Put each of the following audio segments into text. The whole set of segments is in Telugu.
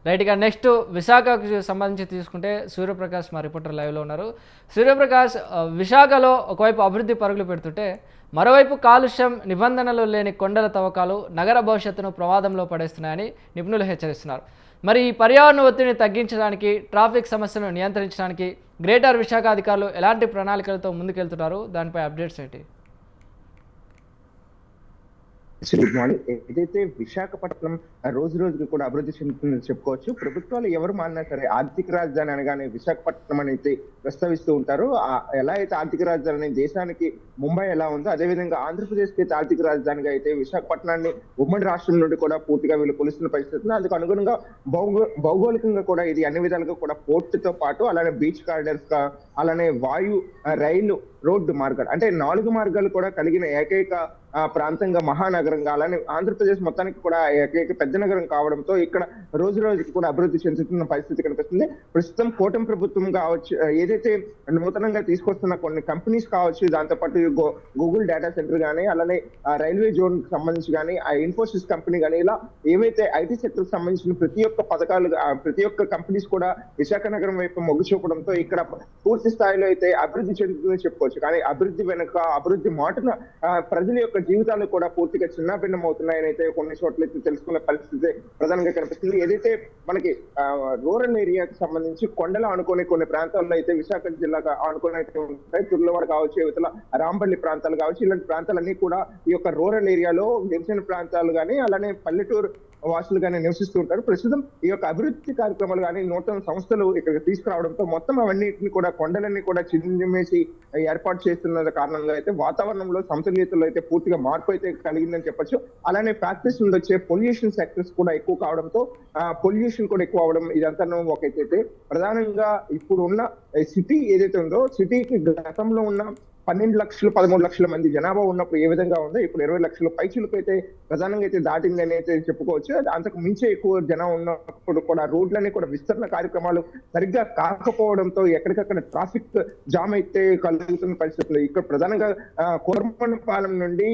రైట్. ఇక నెక్స్ట్ విశాఖకు సంబంధించి తీసుకుంటే సూర్యప్రకాష్ మా రిపోర్టర్ లైవ్లో ఉన్నారు. సూర్యప్రకాష్, విశాఖలో ఒకవైపు అభివృద్ధి పరుగులు పెడుతుంటే మరోవైపు కాలుష్యం, నిబంధనలు లేని కొండల తవ్వకాలు నగర భవిష్యత్తును ప్రమాదంలో పడేస్తున్నాయని నిపుణులు హెచ్చరిస్తున్నారు. మరి ఈ పర్యావరణ ఒత్తిడిని తగ్గించడానికి, ట్రాఫిక్ సమస్యలను నియంత్రించడానికి గ్రేటర్ విశాఖ అధికారులు ఎలాంటి ప్రణాళికలతో ముందుకెళ్తున్నారు? దానిపై అప్డేట్స్ ఏంటి? Good morning. ఏదైతే విశాఖపట్నం రోజు రోజుకి కూడా అభివృద్ధి చెందుతుందని చెప్పుకోవచ్చు. ప్రభుత్వాలు ఎవరు మారినా సరే ఆర్థిక రాజధాని అనగానే విశాఖపట్నం అనేది ప్రస్తావిస్తూ ఉంటారు. ఎలా అయితే ఆర్థిక రాజధాని దేశానికి ముంబై ఎలా ఉందో అదేవిధంగా ఆంధ్రప్రదేశ్ కి ఆర్థిక రాజధానిగా అయితే విశాఖపట్నాన్ని ఉమ్మడి రాష్ట్రం నుండి కూడా పూర్తిగా వీళ్ళు కొలుస్తున్న పరిస్థితి. అందుకు అనుగుణంగా భౌగోళికంగా కూడా ఇది అన్ని విధాలుగా కూడా పోర్ట్ తో పాటు అలానే బీచ్ కారిడార్స్ గా అలానే వాయు, రైలు, రోడ్డు మార్గాలు అంటే 4 మార్గాలు కూడా కలిగిన ఏకైక ప్రాంతంగా మహానగరంగా అలానే ఆంధ్రప్రదేశ్ మొత్తానికి కూడా ఏకైక పెద్ద నగరం కావడంతో ఇక్కడ రోజు రోజుకి కూడా అభివృద్ధి చెందుతున్న పరిస్థితి కనిపిస్తుంది. ప్రస్తుతం కూటమి ప్రభుత్వం కావచ్చు, ఏదైతే నూతనంగా తీసుకొస్తున్న కొన్ని కంపెనీస్ కావచ్చు, దాంతోపాటు గూగుల్ డేటా సెంటర్ కానీ అలానే రైల్వే జోన్ సంబంధించి కానీ ఆ ఇన్ఫోసిస్ కంపెనీ కానీ ఇలా ఏవైతే ఐటీ సెక్టర్ సంబంధించిన ప్రతి ఒక్క పథకాలు ప్రతి ఒక్క కంపెనీస్ కూడా విశాఖ నగరం వైపు మొగ్గు చూపడంతో ఇక్కడ పూర్తి స్థాయిలో అయితే అభివృద్ధి చెందుతుందని చెప్పుకోవచ్చు. కానీ అభివృద్ధి వెనుక అభివృద్ధి మాటన ప్రజల యొక్క జీవితాలు కూడా పూర్తిగా చిన్నాభిన్నం అవుతున్నాయని అయితే కొన్ని చోట్ల తెలుసుకునే పరిస్థితి ప్రధానంగా కనిపిస్తుంది. ఏదైతే మనకి రూరల్ ఏరియాకి సంబంధించి కొండలు ఆనుకునే కొన్ని ప్రాంతాల్లో అయితే విశాఖ జిల్లాగా ఆనుకుని అయితే ఉంటాయి. తుర్లవాడ కావచ్చు, యువతల రాంపల్లి ప్రాంతాలు కావచ్చు, ఇలాంటి ప్రాంతాలన్నీ కూడా ఈ యొక్క రూరల్ ఏరియాలో గిరిజన ప్రాంతాలు కానీ అలానే పల్లెటూరు వాసులు కానీ నివసిస్తూ ఉంటారు. ప్రస్తుతం ఈ యొక్క అభివృద్ధి కార్యక్రమాలు కానీ నూతన సంస్థలు ఇక్కడ తీసుకురావడంతో మొత్తం అవన్నిటిని కూడా కొండలన్నీ కూడా చిన్నమేసి ఏర్పాటు చేస్తున్న కారణంగా అయితే వాతావరణంలో సమతుల్యతలో అయితే పూర్తిగా మార్పు అయితే కలిగిందని చెప్పొచ్చు. అలానే ఫ్యాక్టరీస్ నుండి వచ్చే పొల్యూషన్ సెక్టర్స్ కూడా ఎక్కువ కావడంతో పొల్యూషన్ కూడా ఎక్కువ అవడం ఇదంతా ఒకైతే ప్రధానంగా ఇప్పుడు ఉన్న సిటీ ఏదైతే ఉందో సిటీకి గతంలో ఉన్న 12 లక్షలు 13 లక్షల మంది జనాభా ఉన్నప్పుడు ఏ విధంగా ఉందో ఇప్పుడు 20 లక్షల పైచులకు అయితే ప్రధానంగా అయితే దాటిందని అయితే చెప్పుకోవచ్చు. అంతకు మించే ఎక్కువ జనం ఉన్నప్పుడు కూడా రోడ్లన్నీ కూడా విస్తరణ కార్యక్రమాలు సరిగ్గా కాకపోవడంతో ఎక్కడికక్కడ ట్రాఫిక్ జామ్ అయితే కలుగుతున్న పరిస్థితులు. ఇక్కడ ప్రధానంగా కోరమండపాలెం నుండి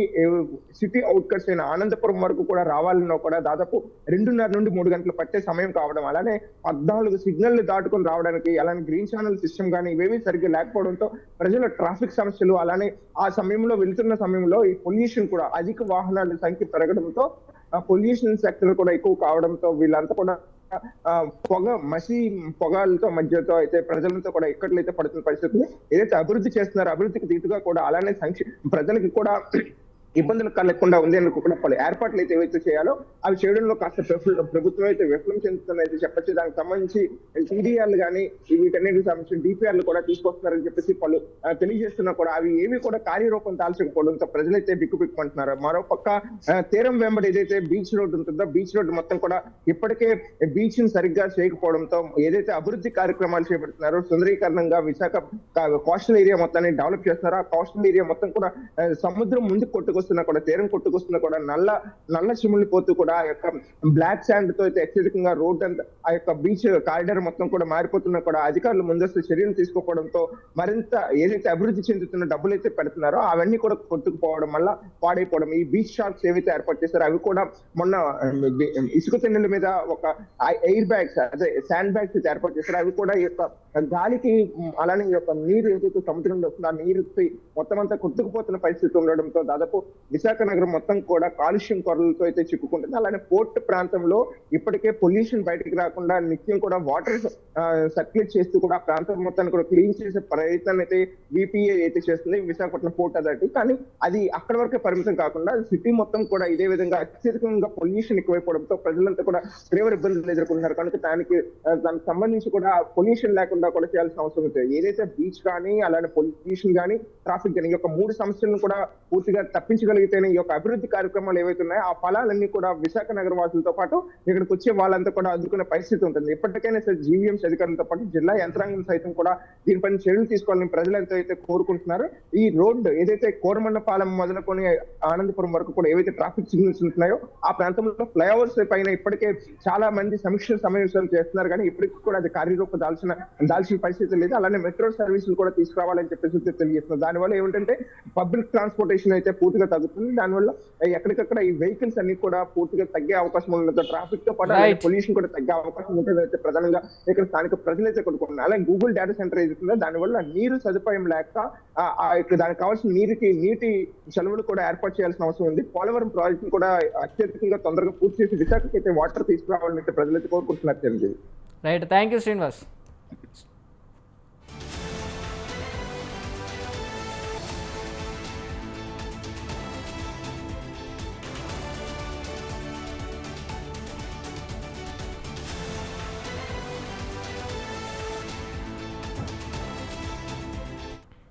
సిటీ అవుట్కట్స్ అయిన ఆనందపురం వరకు కూడా రావాలన్నా కూడా దాదాపు 2:30 నుండి 3 గంటలు పట్టే సమయం కావడం, అలానే 14 సిగ్నల్ దాటుకొని రావడానికి అలానే గ్రీన్ ఛానల్ సిస్టమ్ కానీ ఇవేవి సరిగ్గా లేకపోవడంతో ప్రజల ట్రాఫిక్ సమస్య అలానే ఆ సమయంలో వెళ్తున్న సమయంలో ఈ పొల్యూషన్ కూడా అధిక వాహనాల సంఖ్య పెరగడంతో పొల్యూషన్ సెక్టర్ కూడా ఎక్కువ కావడంతో వీళ్ళంతా కూడా పొగాలతో మధ్యతో అయితే ప్రజలతో కూడా ఎక్కట్లయితే పడుతున్న పరిస్థితులు. ఏదైతే అభివృద్ధి చేస్తున్నారో అభివృద్ధికి దీటుగా కూడా అలానే ప్రజలకి కూడా ఇబ్బందులు కలగకుండా ఉండేందుకు కూడా పలు ఏర్పాట్లు అయితే ఏవైతే చేయాలో అవి చేయడంలో కాస్త ప్రభుత్వం అయితే విఫలం చెందుతుందని చెప్పచ్చు. దానికి సంబంధించి టీడీఆర్లు కానీ వీటన్నిటికి సంబంధించిన డిపిఆర్లు కూడా తీసుకొస్తున్నారని చెప్పేసి పలు తెలియజేస్తున్నా కూడా అవి ఏవి కూడా కార్యరూపం దాల్చకపోవడంతో ప్రజలైతే బిక్కుబిక్కుమంటున్నారు. మరోపక్క తీరం వెంబడి ఏదైతే బీచ్ రోడ్ ఉంటుందో బీచ్ రోడ్ మొత్తం కూడా ఇప్పటికే బీచ్ ని సరిగ్గా చేయకపోవడంతో ఏదైతే అభివృద్ధి కార్యక్రమాలు చేపడుతున్నారో సుందరీకరణంగా విశాఖ కోస్టల్ ఏరియా మొత్తాన్ని డెవలప్ చేస్తున్నారో ఆ కోస్టల్ ఏరియా మొత్తం కూడా సముద్రం ముందు కొట్టుకొస్తున్నా కూడా తీరం కొట్టుకొస్తున్నా కూడా నల్ల చిముళ్ళిపోతూ కూడా ఆ యొక్క బ్లాక్ శాండ్ తో అయితే అత్యధికంగా రోడ్ అంతా ఆ యొక్క బీచ్ కారిడార్ మొత్తం కూడా మారిపోతున్నా కూడా అధికారులు ముందస్తు చర్యలు తీసుకోకపోవడంతో మరింత ఏదైతే అభివృద్ధి చెందుతున్న డబ్బులు అయితే పెడుతున్నారో అవన్నీ కూడా కొట్టుకుపోవడం వల్ల పాడైపోవడం. ఈ బీచ్ షాప్స్ ఏవైతే ఏర్పాటు చేశారో అవి కూడా మొన్న ఇసుక తిన్నెల మీద ఒక ఎయిర్ బ్యాగ్స్ అదే శాండ్ బ్యాగ్స్ అయితే ఏర్పాటు చేశారు. అవి కూడా ఈ యొక్క గాలికి అలానే ఈ యొక్క నీరు ఏదైతే సముద్రంలో వస్తుందో ఆ నీరు మొత్తం అంతా కొట్టుకుపోతున్న పరిస్థితి ఉండడంతో దాదాపు విశాఖ నగరం మొత్తం కూడా కాలుష్యం కొరలతో అయితే చిక్కుకుంటుంది. అలానే పోర్ట్ ప్రాంతంలో ఇప్పటికే పొల్యూషన్ బయటకు రాకుండా నిత్యం కూడా వాటర్ సర్క్యులేట్ చేస్తూ కూడా ప్రాంతం మొత్తాన్ని కూడా క్లీన్ చేసే ప్రయత్నం అయితే విపిఏ అయితే చేస్తుంది విశాఖపట్నం పోర్ట్ అథారిటీ. కానీ అది అక్కడి వరకే పరిమితం కాకుండా సిటీ మొత్తం కూడా ఇదే విధంగా అత్యధికంగా పొల్యూషన్ ఎక్కువైపోవడంతో ప్రజలంతా కూడా తీవ్ర ఇబ్బందులు ఎదుర్కొంటున్నారు. కనుక దానికి సంబంధించి కూడా పొల్యూషన్ లేకుండా కూడా చేయాల్సిన అవసరం ఉంటుంది. ఏదైతే బీచ్ కానీ అలానే పొల్యూషన్ కానీ ట్రాఫిక్ కానీ ఈ యొక్క 3 సమస్యలను కూడా పూర్తిగా తప్పించగలిగితేనే ఈ యొక్క అభివృద్ధి కార్యక్రమాలు ఏవైతే ఉన్నాయో ఆ ఫలాలన్నీ కూడా విశాఖ నగర వాసులతో పాటు ఇక్కడికి వచ్చే వాళ్ళంతా కూడా అందుకునే పరిస్థితి ఉంటుంది. ఎప్పటికైనా సరే జీవీఎంసీ అధికారులతో పాటు జిల్లా యంత్రాంగం సైతం కూడా దీనిపైన చర్యలు తీసుకోవాలని ప్రజలంతా అయితే కోరుకుంటున్నారు. ఈ రోడ్డు ఏదైతే కోరమండపాలెం మొదలుకొని ఆనందపురం వరకు కూడా ఏవైతే ట్రాఫిక్ సిగ్నల్స్ ఉంటున్నాయో ఆ ప్రాంతంలో ఫ్లైఓవర్స్ పైన ఇప్పటికే చాలా మంది సమీక్ష సమావేశాలు చేస్తున్నారు. కానీ ఇప్పటికీ కూడా అది కార్యరూపం దాల్చిన పరిస్థితి లేదు. అలానే మెట్రో సర్వీసులు కూడా తీసుకురావాలని చెప్పేసి తెలియజేస్తున్నారు. దానివల్ల ఏమిటంటే పబ్లిక్ ట్రాన్స్పోర్టేషన్ అయితే పూర్తిగా తగ్గుతుంది. దానివల్ల ఎక్కడికక్కడ ఈ వెహికల్స్ అన్ని కూడా పూర్తిగా తగ్గే అవకాశం ఉంటుంది. ట్రాఫిక్ తో పాటు Right. పొల్యూషన్ కూడా తగ్గే అవకాశం ఉంటుంది. అయితే ప్రధానంగా ఇక్కడ స్థానిక ప్రజలైతే కొనుక్కున్నారు. అలాగే గూగుల్ డేటా సెంటర్ ఏదైతుందో దానివల్ల నీరు సదుపాయం లేక ఇక్కడ దానికి కావాల్సిన నీటి సెలవులు కూడా ఏర్పాటు చేయాల్సిన అవసరం ఉంది. పోలవరం ప్రాజెక్ట్ కూడా అత్యధికంగా తొందరగా పూర్తి చేసి విశాఖకి అయితే వాటర్ తీసుకురావాలని అయితే ప్రజలైతే కోరుకుంటున్నారు. Right, thank you Srinivas.